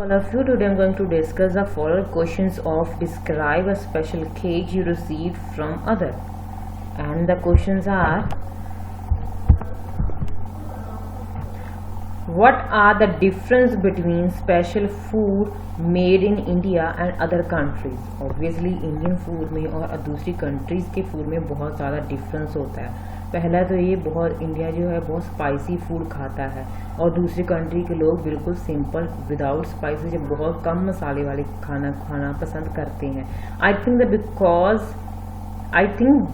All of you, today I'm going to discuss the following questions of describe a special cake you received from other. And the questions are: what are the difference between special food made in India and other countries? Obviously Indian food में और दूसरी countries के food में बहुत ज़्यादा difference होता है। पहला तो ये बहुत इंडिया जो है बहुत स्पाइसी फूड खाता है और दूसरी कंट्री के लोग बिल्कुल सिंपल विदाउट स्पाइसेस बहुत कम मसाले वाले खाना पसंद करते हैं। I think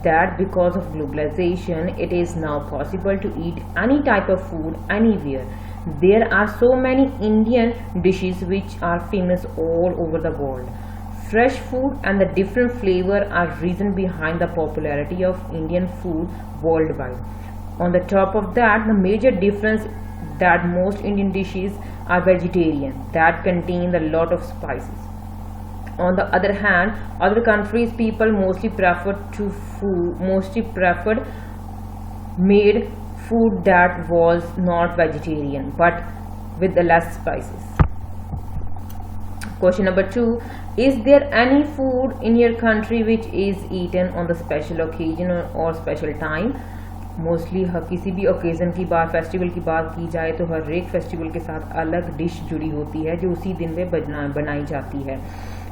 that because of globalization it is now possible to eat any type of food anywhere. There are so many Indian dishes which are famous all over the world. Fresh food and the different flavor are reason behind the popularity of Indian food worldwide. On the top of that, the major difference that most Indian dishes are vegetarian, that contain a lot of spices. On the other hand, other countries people mostly preferred made food that was not vegetarian but with the less spices. Question number 2: is there any food in your country which is eaten on the special occasion or special time? Mostly किसी भी occasion की बात, festival की बात की जाए तो हर एक फेस्टिवल के साथ अलग डिश जुड़ी होती है जो उसी दिन में बनाई जाती है।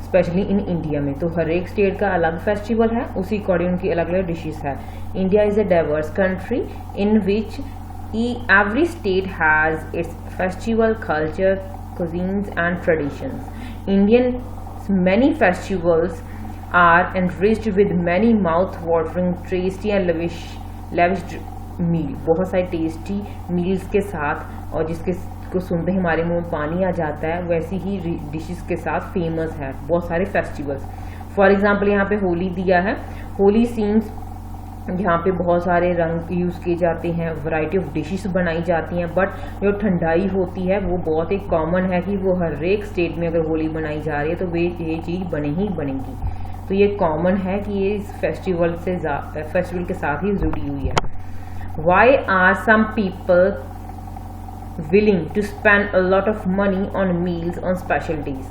स्पेशली इन इंडिया में तो हर एक स्टेट का अलग फेस्टिवल है, उसी अकॉर्डिंग उनकी अलग अलग डिशेस है। India is a diverse country in which every state has its festival culture, cuisines and traditions. Indian's many festivals are enriched with many mouth-watering, tasty and lavish meal. बहुत सारे tasty meals के साथ और जिसके को सुनते ही हमारे मुंह में पानी आ जाता है, वैसी ही डिशेस के साथ फेमस है बहुत सारे फेस्टिवल्स। फॉर एग्जांपल यहाँ पे होली दिया है। होली सीन्स यहाँ पे बहुत सारे रंग यूज़ किए जाते हैं, वैरायटी ऑफ डिशेस बनाई जाती हैं, बट जो ठंडाई होती है वो बहुत एक कॉमन है कि वो हर एक स्टेट में अगर होली बनाई जा रही है तो ये चीज़ ही बनेगी। तो ये कॉमन है कि ये इस फेस्टिवल के साथ ही जुड़ी हुई है। Why are some people willing to spend a lot of money on meals on special days?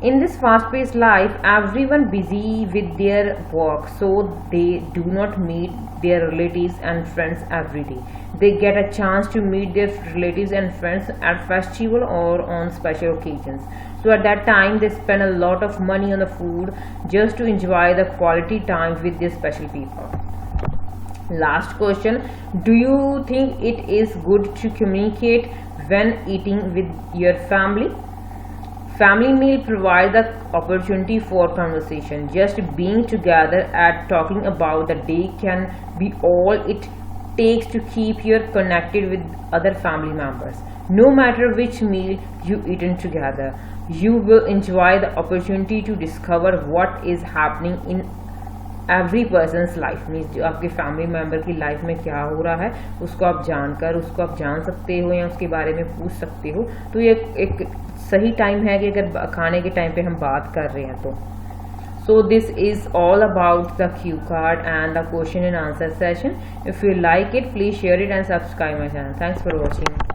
In this fast-paced life, everyone busy with their work, so they do not meet their relatives and friends every day. They get a chance to meet their relatives and friends at festival or on special occasions. So at that time, they spend a lot of money on the food just to enjoy the quality time with their special people. Last question: do you think it is good to communicate when eating with your family? Family meal provides the opportunity for conversation. Just being together and talking about the day can be all it takes to keep you connected with other family members. No matter which meal you eaten together, you will enjoy the opportunity to discover what is happening in every persons life में। जो आपके family member की life में क्या हो रहा है उसको आप जान सकते हो या उसके बारे में पूछ सकते हो। तो ये एक सही टाइम है कि अगर खाने के टाइम पे हम बात कर रहे हैं तो। So this is all about the Q card and the question and answer session. If you like it please share it and subscribe my channel. Thanks for watching.